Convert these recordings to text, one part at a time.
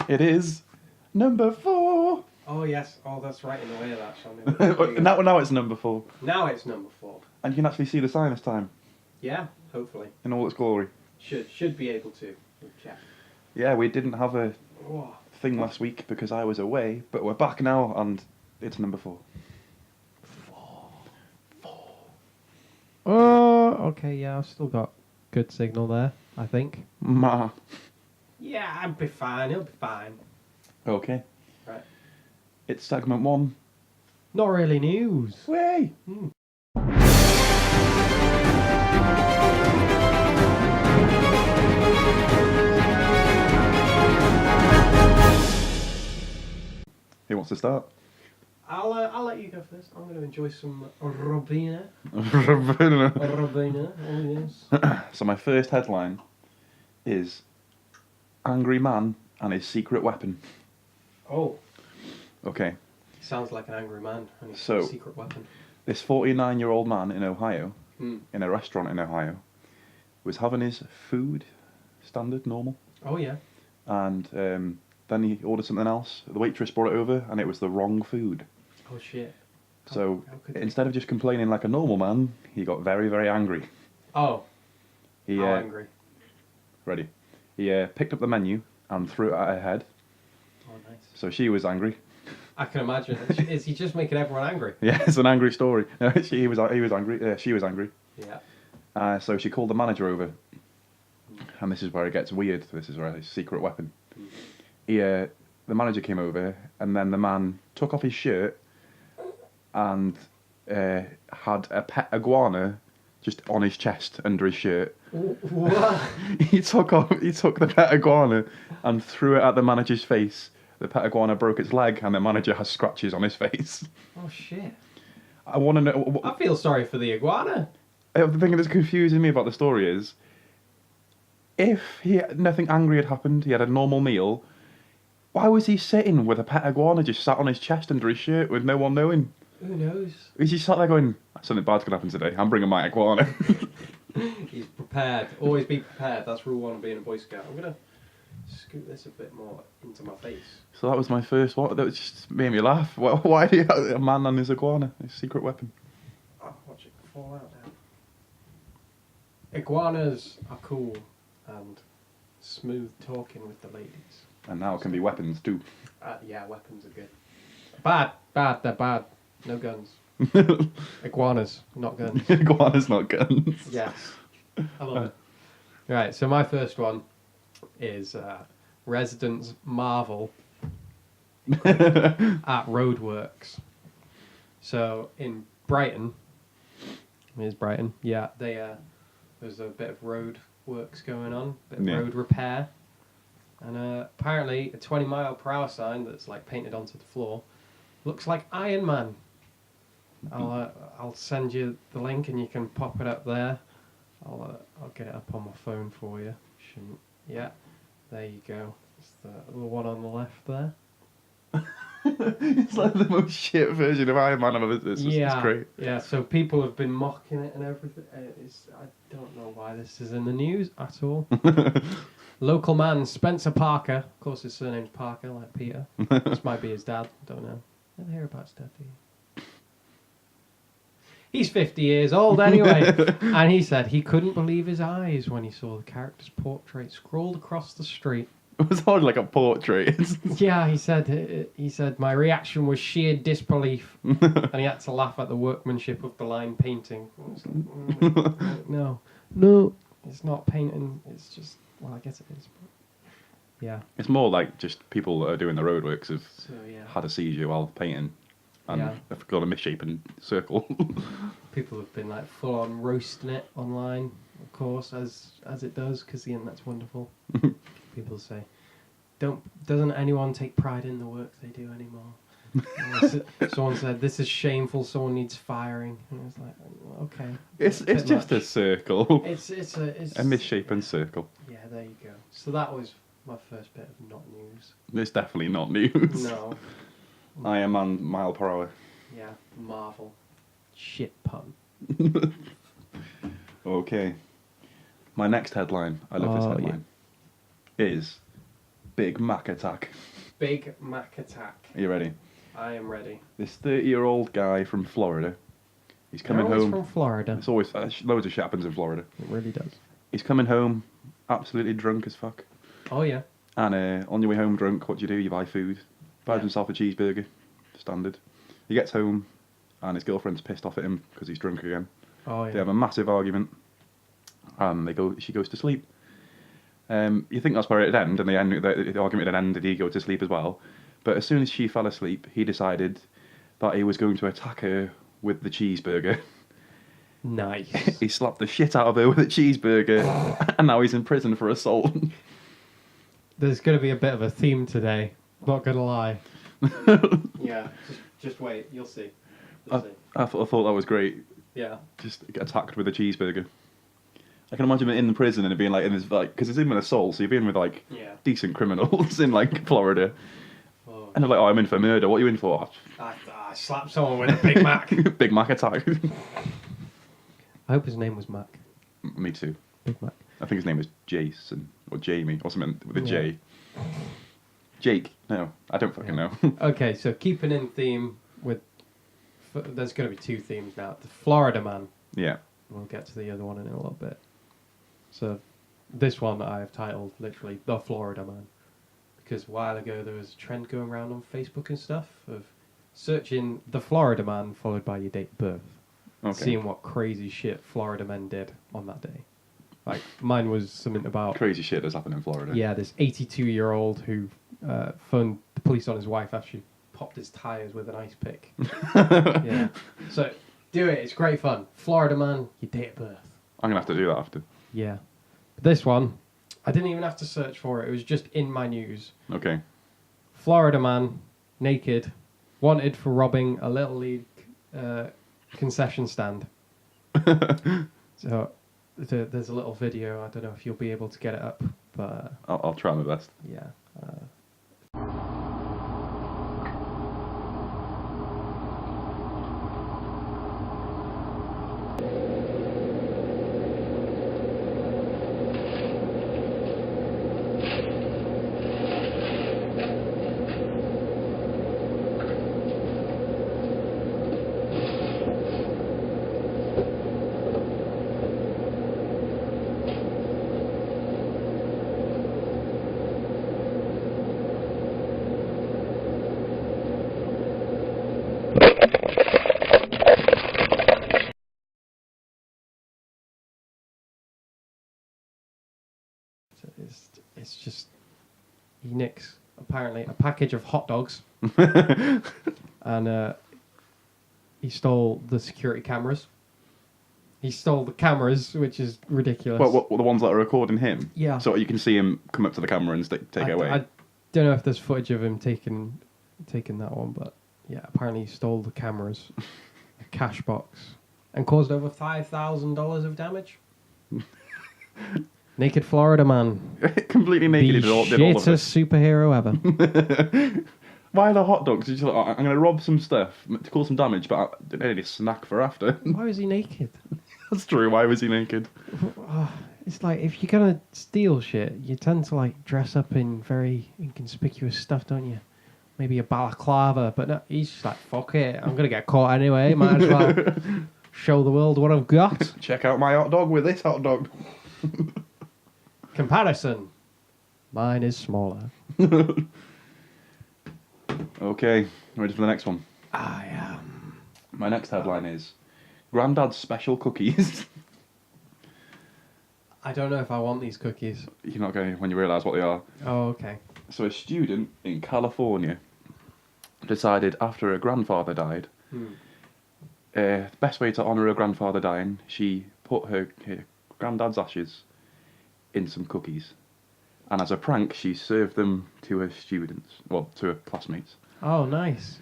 It is number 4. Oh, yes. Oh, that's right in the way of that, Sean. Now it's number 4. Now it's number 4. And you can actually see the sign this time. Yeah, hopefully. In all its glory. Should be able to. Check. Yeah, we didn't have a thing last week because I was away, but we're back now and it's number 4. 4. Oh, okay, yeah, I've still got good signal there, I think. Ma. Yeah, I'll be fine, he'll be fine. Okay. Right. It's segment 1. Not really news. Way! Who wants to start? I'll let you go first. I'm going to enjoy some Robina. Robina. Robina, oh yes. So my first headline is Angry Man and His Secret Weapon. Oh. Okay. Sounds like an angry man and his So, secret weapon. This 49-year-old man in Ohio, in a restaurant in Ohio, was having his food, standard, normal. Oh yeah. And then he ordered something else. The waitress brought it over and it was the wrong food. Oh shit. So instead of just complaining like a normal man, he got very, very angry. Oh. How angry? Ready. He picked up the menu and threw it at her head. Oh, nice. So she was angry. I can imagine. Is he just making everyone angry? Yeah, it's an angry story. No, he was angry. She was angry. Yeah. So she called the manager over. And this is where it gets weird. This is where his secret weapon. The manager came over, and then the man took off his shirt and had a pet iguana just on his chest under his shirt. What? He took the pet iguana and threw it at the manager's face. The pet iguana broke its leg, and the manager has scratches on his face. Oh shit! I want to know. I feel sorry for the iguana. The thing that's confusing me about the story is, if nothing angry had happened, he had a normal meal. Why was he sitting with a pet iguana just sat on his chest under his shirt with no one knowing? Who knows? He's just sat there going, something bad's going to happen today. I'm bringing my iguana. He's prepared. Always be prepared. That's rule 1 of being a Boy Scout. I'm going to scoot this a bit more into my face. So that was my first one. That just made me laugh. Why do you have a man and his iguana? His secret weapon. Oh, watch it fall out now. Iguanas are cool and smooth talking with the ladies. And now it can be weapons too. Yeah, weapons are good. Bad, they're bad. No guns. Iguanas, not guns. Iguanas, not guns. Yes. I love it. Right, so my first one is residents marvel at roadworks. So in Brighton, here's Brighton, yeah, there's a bit of road works going on, bit of road repair. And apparently a 20-mile-per-hour sign that's like painted onto the floor looks like Iron Man. I'll send you the link and you can pop it up there. I'll get it up on my phone for you. Shouldn't? Yeah, there you go. It's the one on the left there. It's like the most shit version of Iron Man I've ever seen. It's great. Yeah, so people have been mocking it and everything. I don't know why this is in the news at all. Local man Spencer Parker, of course his surname's Parker, like Peter. This might be his dad, don't know. Never hear about his dad, do you? He's 50 years old anyway, and he said he couldn't believe his eyes when he saw the character's portrait scrawled across the street. It was hardly like a portrait. Yeah, he said my reaction was sheer disbelief, and he had to laugh at the workmanship of the line painting. Like, no, it's not painting. It's just, well, I guess it is. But yeah, it's more like just people that are doing the roadworks have had a seizure while painting, and they've got a misshapen circle. People have been like full on roasting it online, of course, as it does, because the internet's wonderful. People say, doesn't anyone take pride in the work they do anymore? Someone said, this is shameful, someone needs firing. And I was like, okay. It's just a circle. It's a misshapen circle. Yeah, there you go. So that was my first bit of not news. It's definitely not news. No. Iron Man mile per hour. Yeah, Marvel. Shit pun. Okay. My next headline, I love this headline, is Big Mac attack. Big Mac attack. Are you ready? I am ready. This 30-year-old guy from Florida. He's coming They're always home. from Florida. It's always loads of shit happens in Florida. It really does. He's coming home, absolutely drunk as fuck. Oh yeah. And on your way home drunk, what do? You buy food. Buys himself a cheeseburger. Standard. He gets home, and his girlfriend's pissed off at him because he's drunk again. Oh yeah. They have a massive argument, and she goes to sleep. You think that's where it'd end, and the argument had ended. He go to sleep as well. But as soon as she fell asleep, he decided that he was going to attack her with the cheeseburger. Nice. He slapped the shit out of her with a cheeseburger, and now he's in prison for assault. There's going to be a bit of a theme today. Not going to lie. Yeah. Just wait. You'll see. I thought that was great. Yeah. Just get attacked with a cheeseburger. I can imagine him in the prison and it being like in this because it's in with assault, so you're being with decent criminals in Florida. Oh. And they're like, "Oh, I'm in for murder. What are you in for?" I slapped someone with a Big Mac. Big Mac attack. I hope his name was Mac. Me too. Big Mac. I think his name is Jason or Jamie or something with a J. Yeah. Jake? No, I don't fucking know. Okay, so keeping in theme with, there's going to be two themes now. The Florida man. Yeah. We'll get to the other one in a little bit. So this one I have titled literally The Florida Man, because a while ago there was a trend going around on Facebook and stuff of searching the Florida Man followed by your date of birth. Okay. Seeing what crazy shit Florida men did on that day. Like mine was something about Crazy shit has happened in Florida. Yeah, this 82-year-old who phoned the police on his wife after she popped his tires with an ice pick. Yeah. So do it. It's great fun. Florida man, your date of birth. I'm gonna have to do that after. Yeah. But this one, I didn't even have to search for it. It was just in my news. Okay. Florida man, naked, wanted for robbing a Little League concession stand. So there's a little video. I don't know if you'll be able to get it up, but I'll try my best. yeah. It's just he nicks apparently a package of hot dogs, and he stole the security cameras. He stole the cameras, which is ridiculous. What the ones that are recording him? Yeah. So you can see him come up to the camera and take it away. I don't know if there's footage of him taking that one, but yeah, apparently he stole the cameras, a cash box, and caused over $5,000 of damage. Naked Florida man. Completely naked. The did all of it. shittest superhero ever. Why the hot dogs? He's like, I'm going to rob some stuff to cause some damage, but I don't need a snack for after. Why was he naked? That's true. Why was he naked? It's like, if you're going to steal shit, you tend to like dress up in very inconspicuous stuff, don't you? Maybe a balaclava, but no, he's just like, fuck it, I'm going to get caught anyway, might as well show the world what I've got. Check out my hot dog with this hot dog. Comparison. Mine is smaller. Okay, ready for the next one? I am. My next headline is Grandad's Special Cookies. I don't know if I want these cookies. You're not going when you realise what they are. Oh, okay. So a student in California decided after her grandfather died, the best way to honour her grandfather dying, she put her granddad's ashes in some cookies. And as a prank, she served them to her students, well, to her classmates. Oh, nice.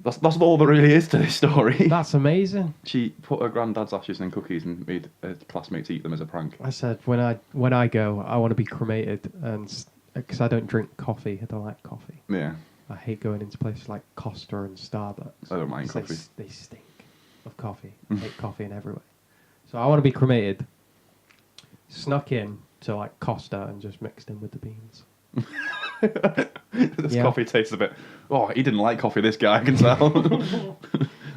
That's all there really is to this story. That's amazing. She put her granddad's ashes in cookies and made her classmates eat them as a prank. I said, when I go, I want to be cremated, and because I don't drink coffee. I don't like coffee. Yeah. I hate going into places like Costa and Starbucks. I don't mind coffee. They stink of coffee. I hate coffee in every way. So I want to be cremated, snuck in to like Costa and just mixed in with the beans. This coffee tastes a bit... Oh, he didn't like coffee, this guy, I can tell.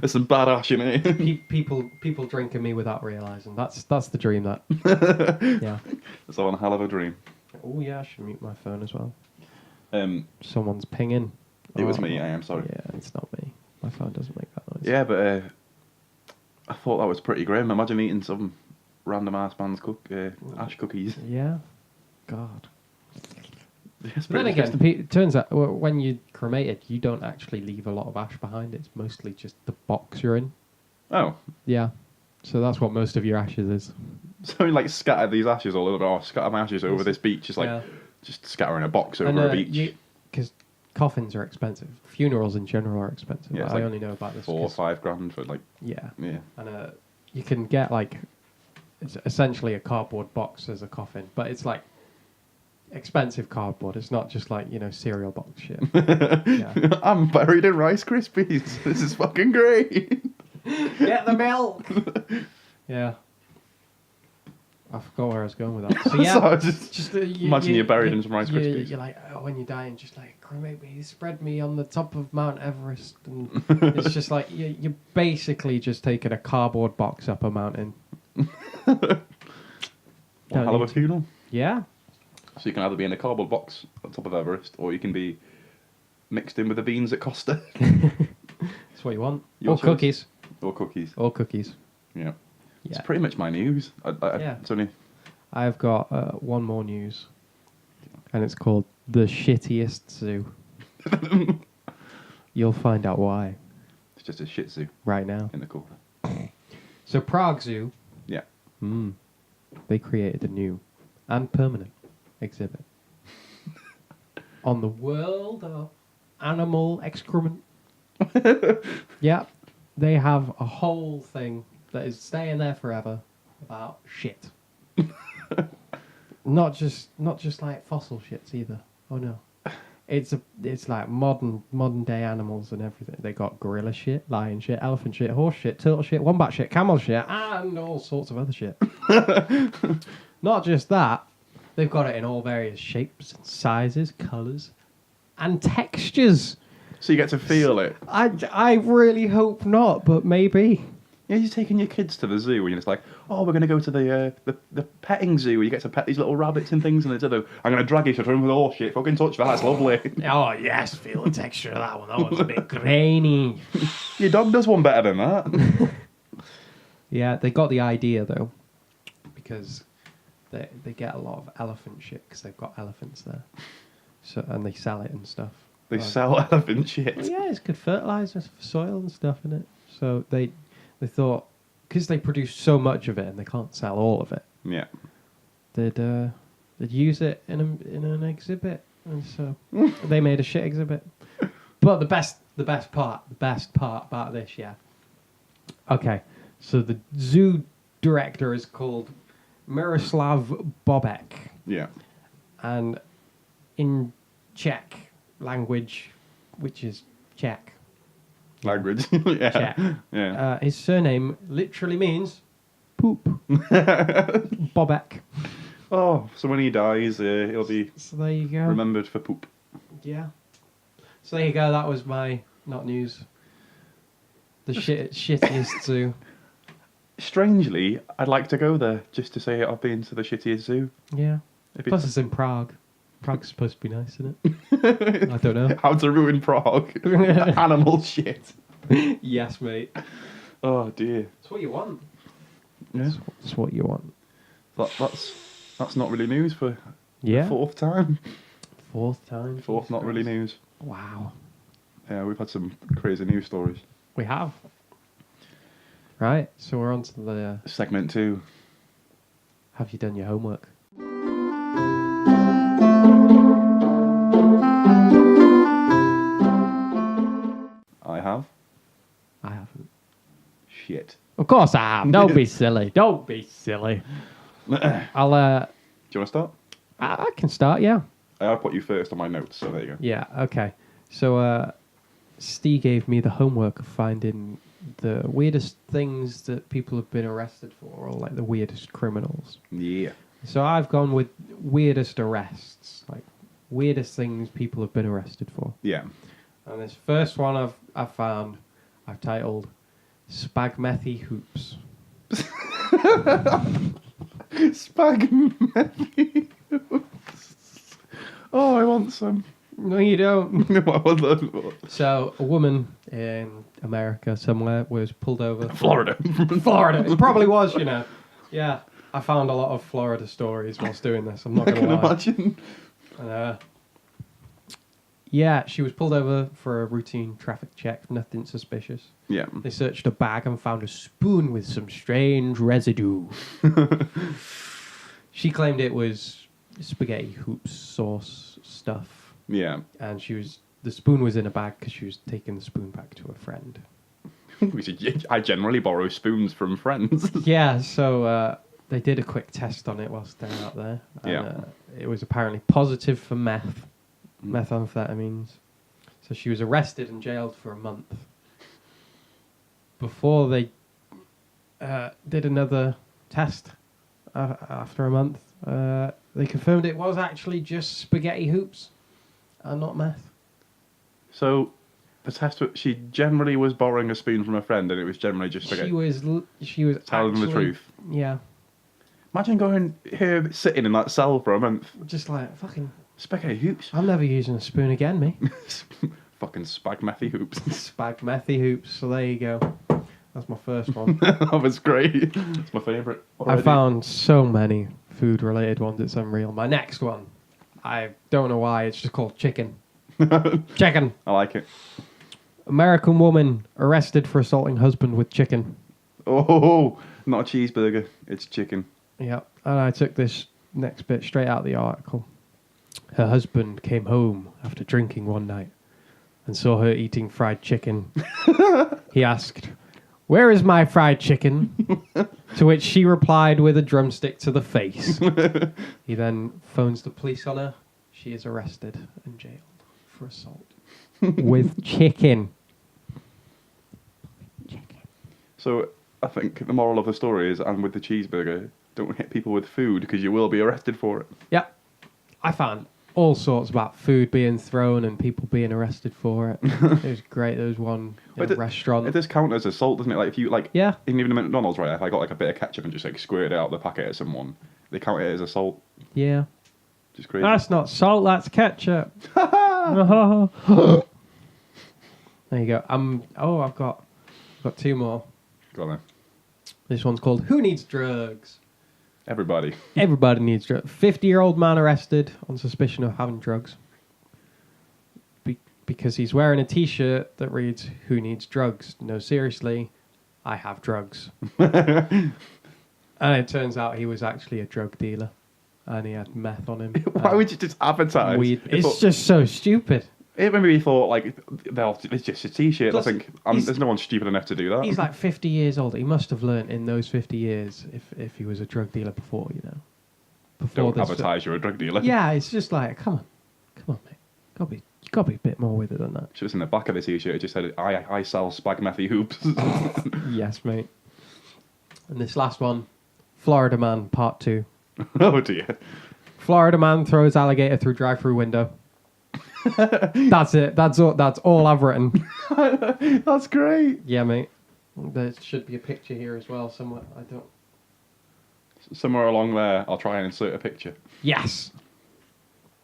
There's some bad ash in it. People drinking me without realising. That's the dream, that. Yeah. It's one hell of a dream. Oh, yeah, I should mute my phone as well. Someone's pinging. It was me, I am sorry. Yeah, it's not me. My phone doesn't make that noise. Yeah, but I thought that was pretty grim. Imagine eating some random ass man's ash cookies. Yeah. God. But then again, it turns out when you're cremated, you don't actually leave a lot of ash behind. It's mostly just the box you're in. Oh. Yeah. So that's what most of your ashes is. So like scatter these ashes all over. Oh, scatter my ashes over this beach. It's like just scattering a box over a beach. Because coffins are expensive. Funerals in general are expensive. Yeah, I only know about this. 4 or 5 grand for like. Yeah. Yeah. And you can get like, it's essentially a cardboard box as a coffin, but it's like expensive cardboard. It's not just like, cereal box shit. Yeah. I'm buried in Rice Krispies. This is fucking great. Get the milk. Yeah. I forgot where I was going with that. So yeah, so imagine you're buried in some Rice Krispies. You're like, when you die, and just like, cremate me, spread me on the top of Mount Everest, and it's just like you're basically just taking a cardboard box up a mountain. What hell of a funeral. Yeah. So you can either be in a cardboard box on top of Everest, or you can be mixed in with the beans at Costa. That's what you want. Or cookies. Or cookies. Or cookies. Yeah. It's pretty much my news. It's only... I've got one more news, and it's called The Shittiest Zoo. You'll find out why. It's just a shit zoo. Right now. In the corner. So Prague Zoo. Yeah. They created a new and permanent exhibit on the world of animal excrement. Yeah. They have a whole thing that is staying there forever about shit. not just like fossil shits either. Oh no. It's like modern day animals and everything. They got gorilla shit, lion shit, elephant shit, horse shit, turtle shit, wombat shit, camel shit, and all sorts of other shit. Not just that, they've got it in all various shapes and sizes, colours, and textures. So you get to feel it. I really hope not, but maybe. Yeah, you're taking your kids to the zoo and you're just like, oh, we're going to go to the petting zoo where you get to pet these little rabbits and things, and I'm going to drag you to the room with all shit. Fucking touch that, that's lovely. Oh, yes, feel the texture of that one. That one's a bit grainy. Your dog does one better than that. Yeah, they got the idea, though, because they get a lot of elephant shit because they've got elephants there. So and they sell it and stuff. They sell elephant shit? Well, yeah, it's good fertiliser for soil and stuff, isn't it? So they thought, because they produce so much of it and they can't sell all of it. Yeah. They'd use it in an exhibit, and so they made a shit exhibit. But the best part about this, yeah. Okay, so the zoo director is called Miroslav Bobek. Yeah. And in Czech language, which is Czech. Language. Yeah. Czech. Yeah. His surname literally means poop. Bobek. Oh, so when he dies, he'll be So there you go. remembered for poop. Yeah. So there you go. That was my not news. The shittiest zoo. Strangely, I'd like to go there just to say I've been to the shittiest zoo. Yeah. Plus, it's in Prague. Prague's supposed to be nice, isn't it? I don't know. How to ruin Prague. Animal shit. Yes, mate. Oh, dear. It's what you want. Yeah. It's what you want. That's not really news for Yeah. the fourth time. Fourth time. Fourth not really news. Wow. Yeah, we've had some crazy news stories. We have. Right, so we're on to the... Segment 2. Have you done your homework? I have. I haven't. Shit. Of course I have. Don't be silly. Don't be silly. I'll... Do you want to start? I can start, yeah. I'll put you first on my notes, so there you go. Yeah, okay. So, Steve gave me the homework of finding the weirdest things that people have been arrested for, or like the weirdest criminals. Yeah. So I've gone with weirdest arrests, like weirdest things people have been arrested for. Yeah. And this first one I've found, I've titled Spagmetti Hoops. Spagmetti. Oh, I want some. No, you don't. What was that? So, a woman in America somewhere was pulled over. Florida. Florida. It probably was, you know. Yeah. I found a lot of Florida stories whilst doing this. I'm not going to lie. I can imagine. Yeah, she was pulled over for a routine traffic check. Nothing suspicious. Yeah. They searched a bag and found a spoon with some strange residue. She claimed it was spaghetti hoops sauce stuff. Yeah. And the spoon was in a bag because she was taking the spoon back to a friend. I generally borrow spoons from friends. Yeah, so they did a quick test on it whilst they're out there. And, it was apparently positive for methamphetamines. So she was arrested and jailed for a month. Before they did another test after a month, they confirmed it was actually just spaghetti hoops and not meth. So the test, she generally was borrowing a spoon from a friend, and it was generally just spaghetti. She was telling them the actually- truth. Yeah, Imagine going here, sitting in that cell for a month. just like fucking. Spaghetti hoops. I'm never using a spoon again, me. Fucking spagmetti hoops. Spagmetti hoops. So there you go. That's my first one. That was great. It's my favourite. I found so many food-related ones. It's unreal. My next one, I don't know why. It's just called chicken. Chicken. I like it. American woman arrested for assaulting husband with chicken. Oh, not a cheeseburger. It's chicken. Yep. And I took this next bit straight out of the article. Her husband came home after drinking one night and saw her eating fried chicken. He asked, "Where is my fried chicken?" To which she replied with a drumstick to the face. He then phones the police on her. She is arrested and jailed for assault with chicken. So I think the moral of the story is, and with the cheeseburger, don't hit people with food because you will be arrested for it. Yep. I found all sorts about food being thrown and people being arrested for it. It was great. There was one in a restaurant. It does count as assault, doesn't it? Like if you Yeah. even in McDonald's, right? If I got like a bit of ketchup and just like squirted it out of the packet at someone, they count it as assault. Yeah. Just crazy. That's not salt, that's ketchup. There you go. I've got two more. Go on then. This one's called Who Needs Drugs? Everybody. Everybody needs drugs. 50-year-old man arrested on suspicion of having drugs. Because he's wearing a t-shirt that reads, "Who needs drugs? No, seriously, I have drugs." And it turns out he was actually a drug dealer. And he had meth on him. Why would you just advertise? Weed. It's just so stupid. It maybe he thought like, it's just a t-shirt. Plus, I think there's no one stupid enough to do that. He's like 50 years old. He must have learnt in those 50 years if he was a drug dealer before, you know. Before Don't advertise you're a drug dealer. Yeah, it's just like, come on, mate. You gotta be a bit more with it than that. Just in the back of the t-shirt, it just said, I sell spagmetti hoops. Yes, mate. And this last one, Florida man, part 2. Oh dear. Florida man throws alligator through drive-through window. That's it. That's all I've written. That's great. Yeah, mate. There should be a picture here as well somewhere. I don't. Somewhere along there, I'll try and insert a picture. Yes.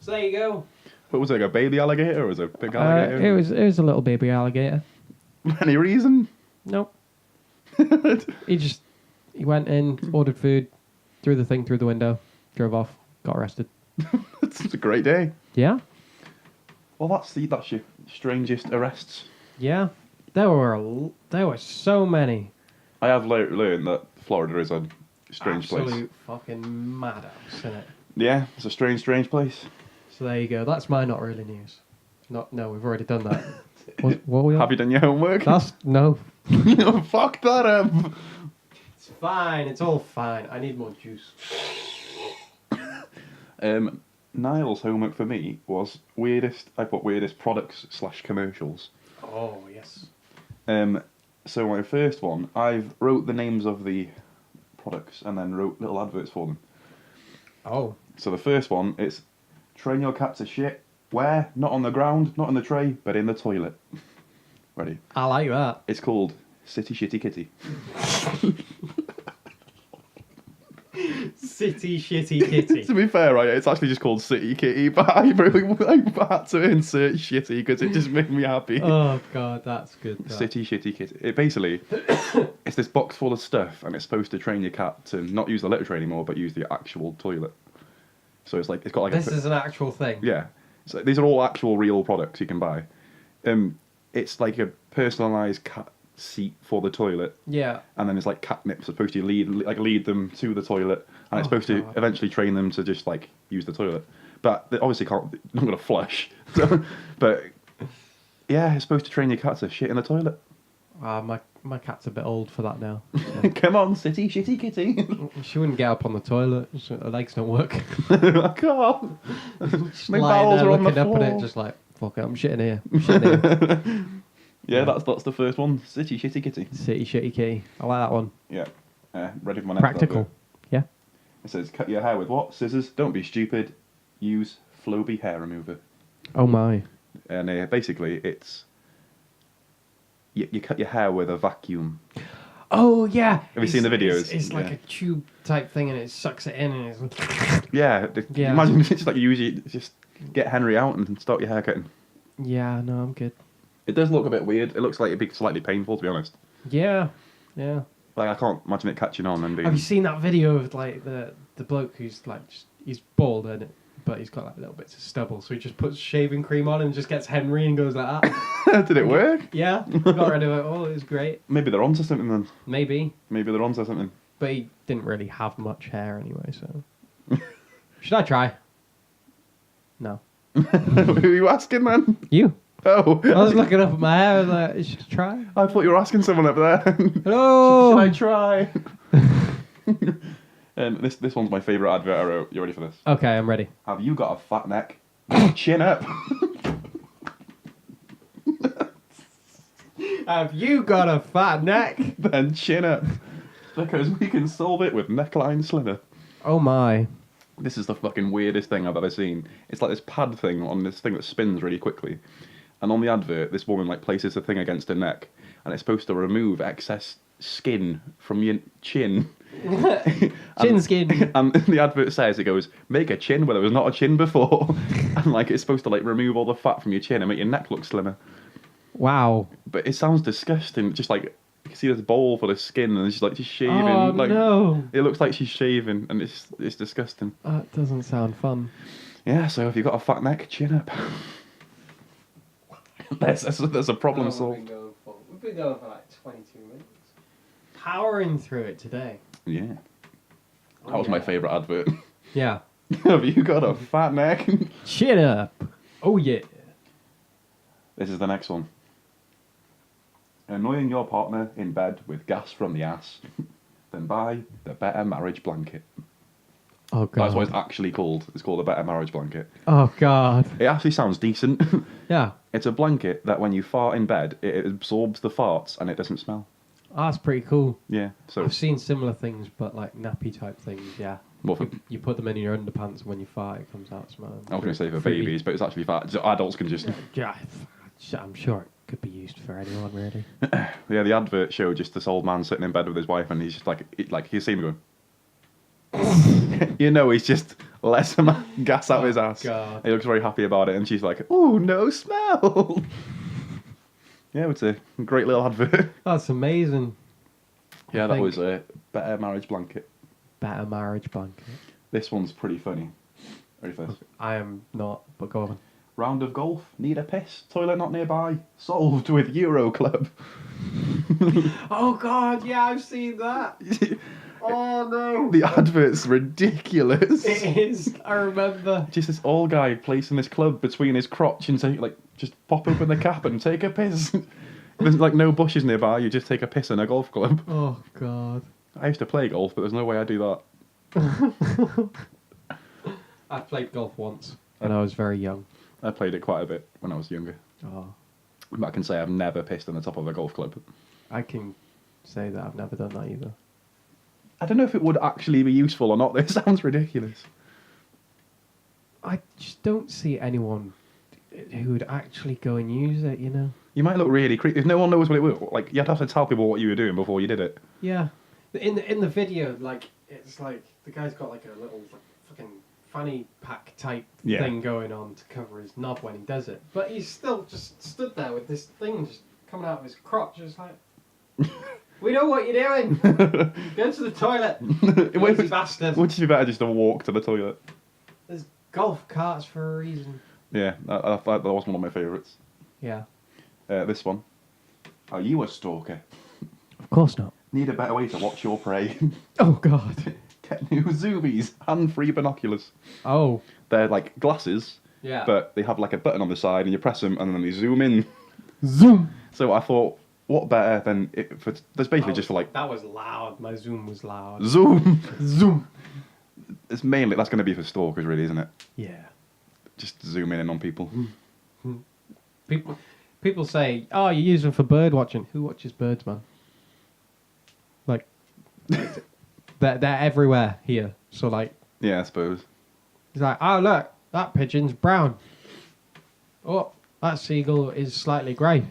So there you go. What was it, like a baby alligator or was it a big alligator? It was a little baby alligator. Any reason? Nope. He went in, ordered food, threw the thing through the window, drove off, got arrested. It's a great day. Yeah. Well, that's your strangest arrests. Yeah. There were so many. I have learned that Florida is a strange place. Absolute fucking madhouse, isn't it? Yeah, it's a strange place. So there you go. That's my not really news. No, we've already done that. What we on? Have you done your homework? No. Fuck that up. It's fine. It's all fine. I need more juice. Niall's homework for me was I put weirdest products / commercials. Oh, yes. So my first one, I've wrote the names of the products and then wrote little adverts for them. Oh. So the first one, it's Train your cat to shit. Where? Not on the ground, not in the tray, but in the toilet. Ready? I like that. It's called City Shitty Kitty. City Shitty Kitty. To be fair, right, it's actually just called City Kitty, but I had to insert shitty because it just made me happy. Oh god, that's good. That. City Shitty Kitty. It basically, it's this box full of stuff, and it's supposed to train your cat to not use the litter tray anymore, but use the actual toilet. So it's got like this is an actual thing. Yeah. So these are all actual real products you can buy. It's like a personalised cat seat for the toilet. Yeah. And then it's like catnip supposed to lead them to the toilet, and it's supposed to eventually train them to just like use the toilet. But they obviously not going to flush. But yeah, it's supposed to train your cat to shit in the toilet. My cat's a bit old for that now. So. Come on, City Shitty Kitty. She wouldn't get up on the toilet. Her legs don't work. I can't. My bowels are on the floor. Looking up at it, just like, fuck it, I'm shitting here. Yeah, that's the first one. City Shitty Kitty. City Shitty Kitty. I like that one. Yeah. Ready for my next Practical. advert. Yeah. It says, cut your hair with what? Scissors. Don't be stupid. Use Floby hair remover. Oh my. And basically, it's... You cut your hair with a vacuum. Oh yeah. Have you seen the videos? It's like a tube type thing, and it sucks it in, and it's. Yeah. Yeah. Imagine it's like just get Henry out and start your hair cutting. Yeah. No, I'm good. It does look a bit weird. It looks like it'd be slightly painful, to be honest. Yeah. Yeah. Like I can't imagine it catching on and being. Have you seen that video of like the bloke who's like he's bald but he's got like little bits of stubble, so he just puts shaving cream on and just gets Henry and goes like that. Did it work? Yeah, got rid of it. Oh, it was great. Maybe they're onto something then. Maybe they're onto something. But he didn't really have much hair anyway, so. Should I try? No. Who are you asking, man? You. Oh. I was looking up at my hair. I was like, should I try? I thought you were asking someone up there. Hello. Should I try? This one's my favourite advert I wrote. You ready for this? Okay, I'm ready. Have you got a fat neck? Chin up. Have you got a fat neck? Then chin up. Because we can solve it with Neckline Slimmer. Oh my. This is the fucking weirdest thing I've ever seen. It's like this pad thing on this thing that spins really quickly. And on the advert, this woman like places the thing against her neck, and it's supposed to remove excess skin from your chin. Chin skin. And the advert says, it goes, make a chin where there was not a chin before. And like it's supposed to like remove all the fat from your chin and make your neck look slimmer. Wow. But it sounds disgusting. Just like you can see this bowl full of skin and she's like just shaving. Oh like, no. It looks like she's shaving and it's disgusting. That doesn't sound fun. Yeah, so if you've got a fat neck, chin up. There's a problem solved. We've been going for like 22 minutes. Powering through it today. Yeah. That was my favourite advert. Yeah. Have you got a fat neck? Chin up. Oh yeah. This is the next one. Annoying your partner in bed with gas from the ass. Then buy the Better Marriage Blanket. Oh god. That's what it's actually called. It's called the Better Marriage Blanket. Oh god. It actually sounds decent. Yeah. It's a blanket that when you fart in bed, it absorbs the farts and it doesn't smell. Oh, that's pretty cool. Yeah. So I've seen similar things, but like nappy type things, yeah. You put them in your underpants and when you fart, it comes out smelling. I was going to say for babies, but it's actually fat. So adults can just... Yeah, I'm sure it could be used for anyone, really. Yeah, the advert showed just this old man sitting in bed with his wife, and he's just like he's seen him going... You know, he's just let some gas out of his ass. God. He looks very happy about it, and she's like, "Oh, no smell." Yeah, it's a great little advert. That's amazing. Yeah, that was a Better Marriage Blanket. Better Marriage Blanket. This one's pretty funny. Ready for this? I am not, but go on. Round of golf, need a piss, toilet not nearby, solved with Euro Club. Oh god, yeah, I've seen that. Oh no. The advert's ridiculous. It is, I remember. Just this old guy placing this club between his crotch and say, like, just pop open the cap and take a piss. There's like no bushes nearby, you just take a piss in a golf club. Oh god. I used to play golf, but there's no way I'd do that. I played golf once when I was very young. I played it quite a bit when I was younger. Oh. But I can say I've never pissed on the top of a golf club. I can say that I've never done that either. I don't know if it would actually be useful or not. This sounds ridiculous. I just don't see anyone who would actually go and use it, you know? You might look really creepy. If no one knows what it was, like, you'd have to tell people what you were doing before you did it. Yeah. In the video, like, it's like the guy's got like a little like, fucking fanny pack type thing going on to cover his knob when he does it. But he's still just stood there with this thing just coming out of his crotch, just like, we know what you're doing. Go to the toilet. Lazy bastard. Wouldn't it be better just to walk to the toilet? There's golf carts for a reason. Yeah, I thought that was one of my favourites. Yeah. This one. Are you a stalker? Of course not. Need a better way to watch your prey. Oh, God. Get new Zoomies, hand-free binoculars. Oh. They're like glasses, but they have like a button on the side and you press them and then they zoom in. Zoom! So I thought, what better than... there's basically just for like... That was loud. My zoom was loud. Zoom! Zoom! It's mainly... That's going to be for stalkers, really, isn't it? Yeah. Just zooming in on people. People say, oh, you use them for bird watching. Who watches birds, man? Like, they're everywhere here. So, like... Yeah, I suppose. It's like, oh, look, that pigeon's brown. Oh, that seagull is slightly grey.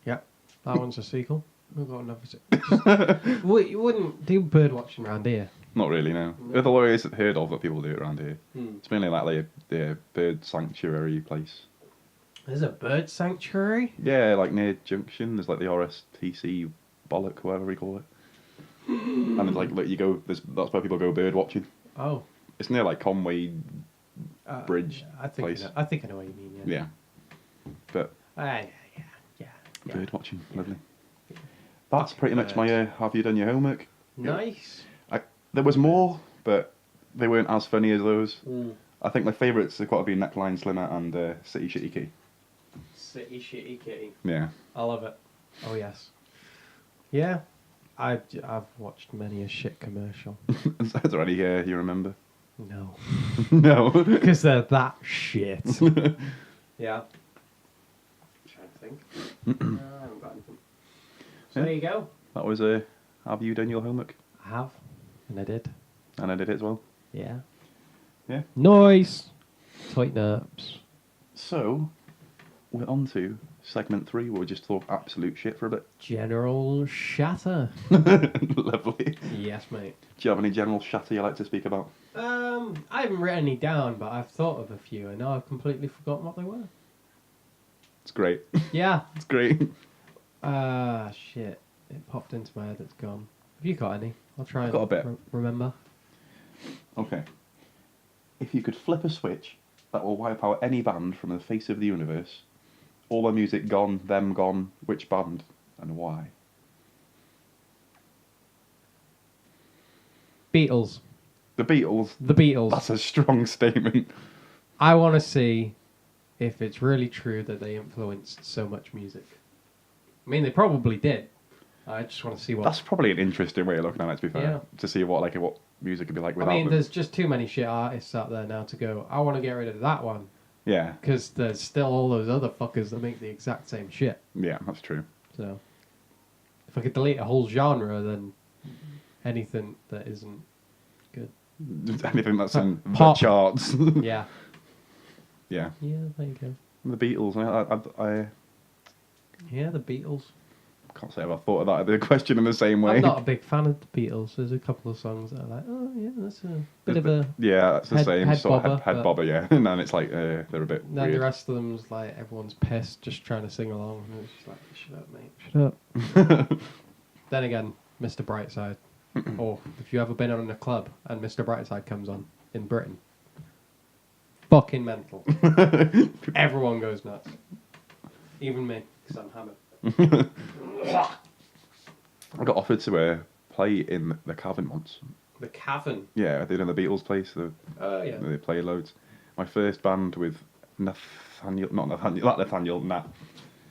Yeah, that one's a seagull. We've got another. You wouldn't do bird watching around here. Not really, no. There's a lot of heard of that people do it around here. It's mainly like the bird sanctuary place. There's a bird sanctuary? Yeah, like near Junction. There's like the RSTC bollock, whatever we call it. And it's like you go. That's where people go bird watching. Oh. It's near like Conway Bridge place. I think I know what you mean. Yeah. Yeah. But. Yeah. Bird watching, lovely. That's pretty much my have you done your homework? Nice. There was more, but they weren't as funny as those. I think my favourites have got to be Neckline Slimmer and City Shitty Key. City Shitty Kitty. Yeah. I love it. Oh yes. Yeah. I've watched many a shit commercial. Is there any you remember? No. No. Because they're that shit. Yeah. I'm trying to think. I haven't got anything. So there you go. That was have you done your homework? I have. And I did. And I did it as well. Yeah. Yeah. Nice. Tighten ups. So, we're on to segment 3 where we just talk absolute shit for a bit. General shatter. Lovely. Yes, mate. Do you have any general shatter you like to speak about? I haven't written any down, but I've thought of a few, and now I've completely forgotten what they were. It's great. Yeah. It's great. Shit. It popped into my head, it's gone. Have you got any? I'll try I've got a bit. Remember. Okay. If you could flip a switch that will wipe out any band from the face of the universe, all their music gone, them gone, which band and why? Beatles. The Beatles? The Beatles. That's a strong statement. I want to see if it's really true that they influenced so much music. I mean, they probably did. I just want to see what... That's probably an interesting way of looking at it, to be fair. Yeah. To see what music could be like without I mean, them. there's just too many shit artists out there now to go, I want to get rid of that one. Yeah. Because there's still all those other fuckers that make the exact same shit. Yeah, that's true. So, if I could delete a whole genre, then anything that isn't good. Anything that's in the Pop. charts. Yeah. Yeah. Yeah, there you go. The Beatles. I Yeah, the Beatles. can't say I've thought of that the question in the same way. I'm not a big fan of the Beatles. There's a couple of songs that are like, oh yeah, that's a bit of a... Yeah, that's the same. head sort of bobber, head but- bobber, yeah. And then it's like, they're a bit Then weird. the rest of them's like, everyone's pissed, just trying to sing along. And it's just like, shut up, mate. Shut up. Then again, Mr. Brightside. Or if you ever been on a club and Mr. Brightside comes on in Britain. Fucking mental. Everyone goes nuts. Even me, because I'm hammered. I got offered to play in the Cavern once. The Cavern. Yeah, they did in the Beatles place. Oh, yeah. They played loads. My first band with Nat.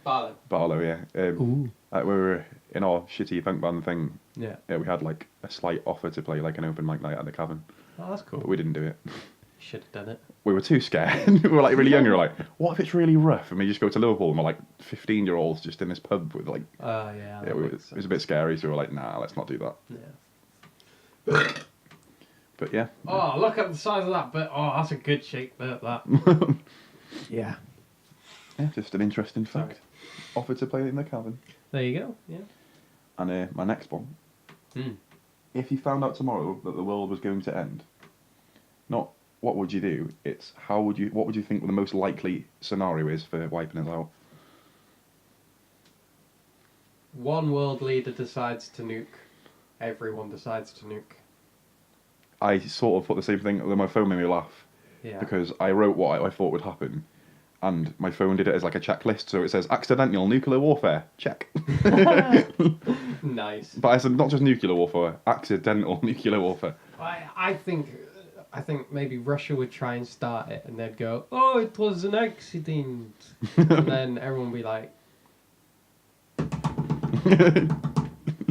Barlow, yeah. Ooh. We were in our shitty punk band thing. Yeah. We had like a slight offer to play like an open mic night at the Cavern, Oh, that's cool. but we didn't do it. Should have done it. We were too scared. We were like really young. We were like, what if it's really rough? And we just go to Liverpool and we're like 15-year-olds just in this pub with like. Oh, yeah. Yeah, it was a bit scary. So we were like, nah, let's not do that. Yeah. But yeah. Oh, look at the size of that bit. Oh, that's a good shape bit, that. Yeah. Yeah, just an interesting fact. Sorry. Offered to play it in the cabin. There you go, yeah. And my next one. Mm. If you found out tomorrow that the world was going to end, not what would you do, it's what would you think the most likely scenario is for wiping us out? One world leader decides to nuke. Everyone decides to nuke. I sort of thought the same thing, although my phone made me laugh. Yeah. Because I wrote what I thought would happen, and my phone did it as like a checklist, so it says accidental nuclear warfare, check. Nice. But I said not just nuclear warfare, accidental nuclear warfare. I think maybe Russia would try and start it, and they'd go, "Oh, it was an accident," and then everyone would be like,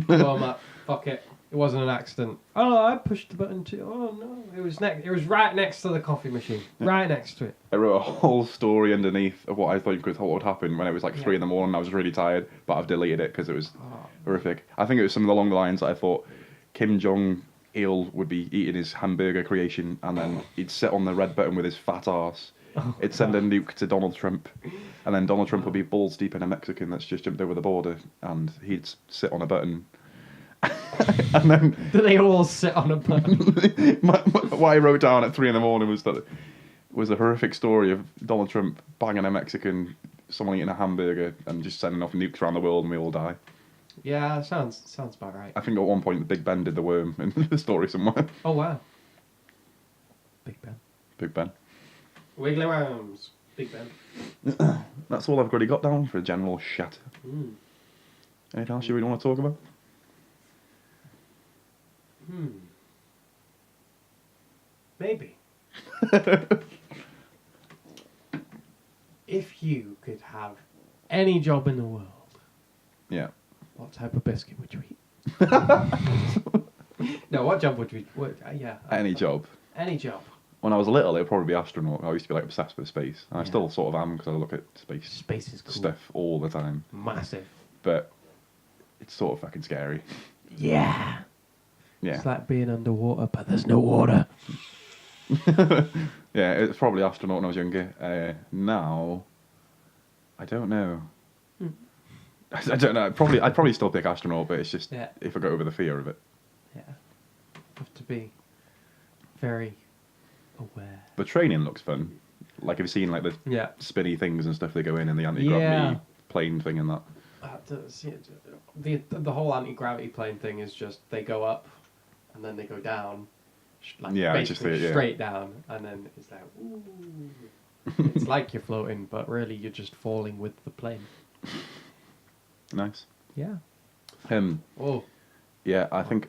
"Oh, Matt, fuck it, it wasn't an accident. Oh, I pushed the button too. Oh no, it was right next to the coffee machine, right next to it." I wrote a whole story underneath of what I thought would happen when it was like 3 in the morning. I was really tired, but I've deleted it because it was horrific. I think it was something along the lines that I thought Kim Jong-il would be eating his hamburger creation, and then he'd sit on the red button with his fat arse. It'd send a nuke to Donald Trump, and then Donald Trump would be balls deep in a Mexican that's just jumped over the border, and he'd sit on a button. And then Do they all sit on a button? what I wrote down at 3 in the morning was that was a horrific story of Donald Trump banging a Mexican, someone eating a hamburger, and just sending off nukes around the world, and we all die. Yeah, sounds about right. I think at one point Big Ben did the worm in the story somewhere. Oh wow. Big Ben. Big Ben. Wiggly worms. Big Ben. That's all I've already got down for general chat. Mm. Anything else you really want to talk about? Maybe. If you could have any job in the world, Yeah. what type of biscuit would you eat? No, what job would you? Any job. Any job. When I was little, it would probably be astronaut. I used to be like obsessed with space. And I still sort of am because I look at space Space is cool. stuff all the time. Massive. But it's sort of fucking scary. Yeah. Yeah. It's like being underwater, but there's no water. Yeah, it's probably astronaut when I was younger. Now, I don't know. I don't know. I'd probably still pick astronaut, but it's just if I got over the fear of it. Yeah. Have to be very aware. The training looks fun. Like, have you seen like the spinny things and stuff they go in and the anti-gravity plane thing and that? The whole anti-gravity plane thing is just they go up and then they go down. Like basically straight down, and then it's like, ooh. It's like you're floating, but really you're just falling with the plane. Nice. Yeah. Yeah, I think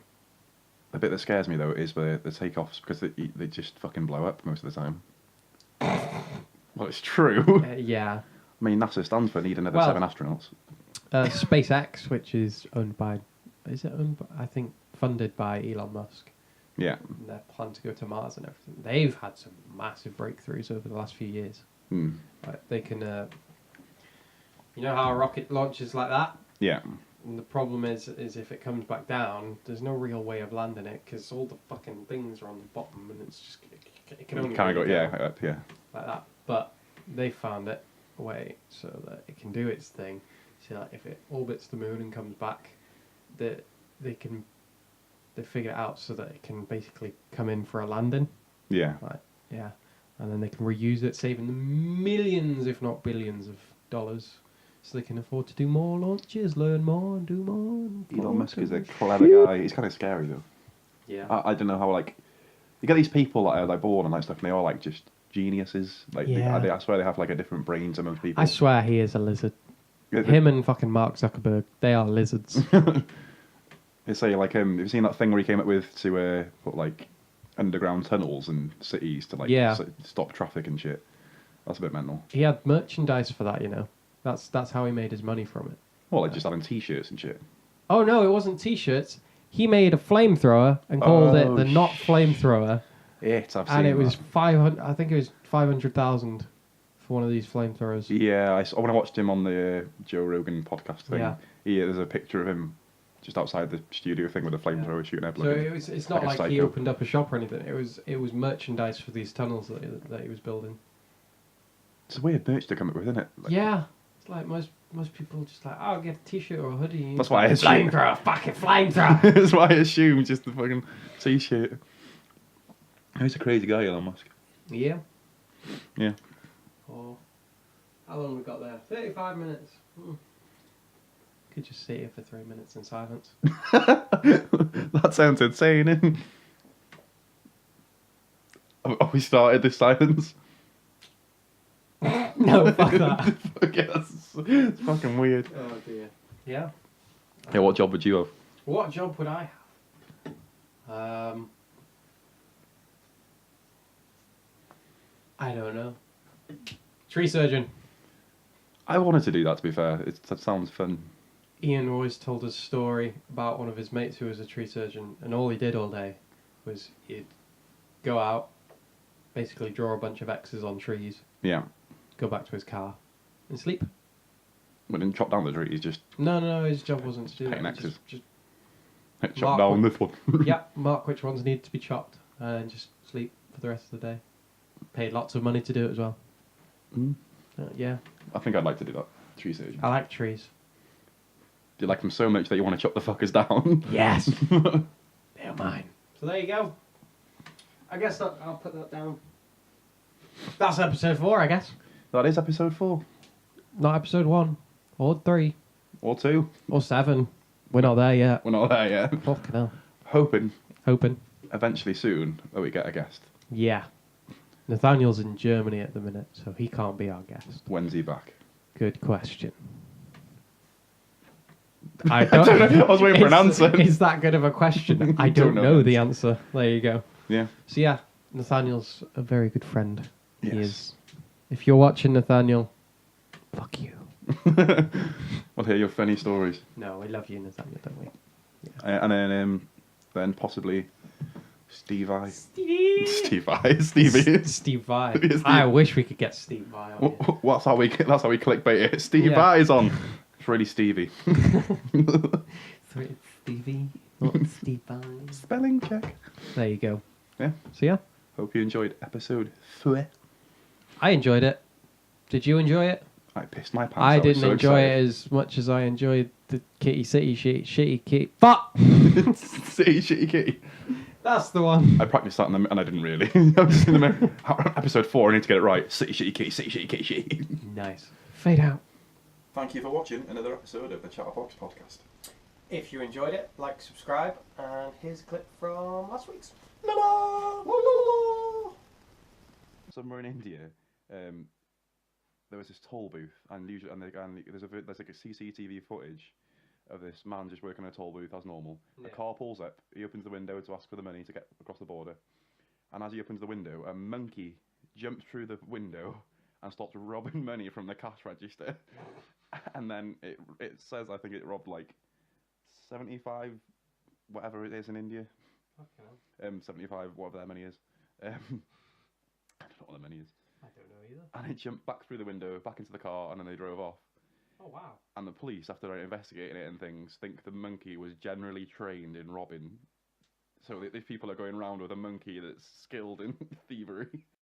the bit that scares me though is the takeoffs because they just fucking blow up most of the time. Well, it's true. Yeah. I mean, NASA stands for need another 7 astronauts. SpaceX, which is owned by, I think funded by Elon Musk. Yeah. And their plan to go to Mars and everything. They've had some massive breakthroughs over the last few years. Like they can, you know how a rocket launches like that? Yeah. And the problem is if it comes back down, there's no real way of landing it because all the fucking things are on the bottom and it's just it can only kind of go like that. But they found a way so that it can do its thing. So like if it orbits the moon and comes back, they figure it out so that it can basically come in for a landing. Yeah. And then they can reuse it, saving them millions, if not billions, of dollars. So they can afford to do more launches, learn more, and do more. Elon Musk is a clever guy. He's kind of scary though. Yeah. I don't know how like you get these people that are like born and that stuff, and they are like just geniuses. Like I swear they have like a different brain to most people. I swear he is a lizard. Him and fucking Mark Zuckerberg, they are lizards. They say like have you seen that thing where he came up with to put like underground tunnels in cities to like stop traffic and shit? That's a bit mental. He had merchandise for that, you know. That's how he made his money from it. Well, like just having T-shirts and shit. Oh no, it wasn't T-shirts. He made a flamethrower and called it the Not Flamethrower. I've seen and it was that. 500. I think it was 500,000 for one of these flamethrowers. Yeah, when I watched him on the Joe Rogan podcast thing, Yeah. there's a picture of him just outside the studio thing with a flamethrower shooting up. So it's not like he psycho. opened up a shop or anything. It was merchandise for these tunnels that he was building. It's a weird merch to come up with, isn't it? Like, Yeah, it's like most people just like, oh, I'll get a t-shirt or a hoodie. That's why I assume. Flamethrower, fucking flamethrower. That's why I assume just the fucking t-shirt. He's a crazy guy, Elon Musk. Yeah. Yeah. Oh, how long we got there? 35 minutes. Could just sit here for 3 minutes in silence. That sounds insane, innit? Have we started this silence? No, fuck that. It's fucking weird. Oh dear. Yeah. Yeah, what job would you have? What job would I have? I don't know. Tree surgeon. I wanted to do that, to be fair. That sounds fun. Ian always told us a story about one of his mates who was a tree surgeon, and all he did all day was he'd go out, basically draw a bunch of X's on trees, Yeah. go back to his car, and sleep. We didn't chop down the tree, he's just No, his job wasn't to do painting that. X's. Just chop down this one. yeah, mark which ones need to be chopped, and just sleep for the rest of the day. Paid lots of money to do it as well. Mm. Yeah. I think I'd like to do that. Tree surgeon. I like trees. Do you like them so much that you want to chop the fuckers down? Yes. They're mine. So there you go. I guess I'll put that down. That's episode 4, I guess. That is episode 4. Not episode 1. Or 3. Or 2. Or 7. We're not there yet. We're not there yet. Fucking hell. Hoping eventually soon that we get a guest. Yeah. Nathaniel's in Germany at the minute, so he can't be our guest. When's he back? Good question. I don't know. I was waiting for an answer. Is that good of a question? I don't know the answer. There you go. Yeah. So yeah, Nathaniel's a very good friend. Yes. He is. If you're watching, Nathaniel, fuck you. I'll hear your funny stories. No, we love you, Nathaniel, don't we? Yeah. And then possibly Stevie. Stevie. Steve Vai. Yeah, Steve. I wish we could get Steve Vai on here. That's how we clickbait it. Steve Yeah. Vai's on. It's really Stevie. Stevie, not Steve Vai. Spelling check. There you go. Yeah. So yeah, Hope you enjoyed episode 4. I enjoyed it. Did you enjoy it? I pissed my pants. I was didn't so enjoy excited. it as much as I enjoyed the Kitty City shitty kitty. Fuck! City Shitty Kitty. That's the one. I practiced that and I didn't really. I was just in the mirror. Episode 4, I need to get it right. City Shitty Kitty, City Shitty Kitty Shitty. Nice. Fade out. Thank you for watching another episode of the ChatterBox Podcast. If you enjoyed it, like, subscribe, and here's a clip from last week's. Somewhere in India, there was this toll booth, and usually, there's like a CCTV footage of this man just working in a toll booth as normal. Yeah. A car pulls up, he opens the window to ask for the money to get across the border, and as he opens the window, a monkey jumps through the window and starts robbing money from the cash register. And then it says, I think it robbed like 75, whatever it is in India. 75, whatever their money is. I don't know what their money is. I don't know either. And it jumped back through the window, back into the car, and then they drove off. Oh, wow. And the police, after investigating it and things, think the monkey was generally trained in robbing. So these people are going around with a monkey that's skilled in thievery.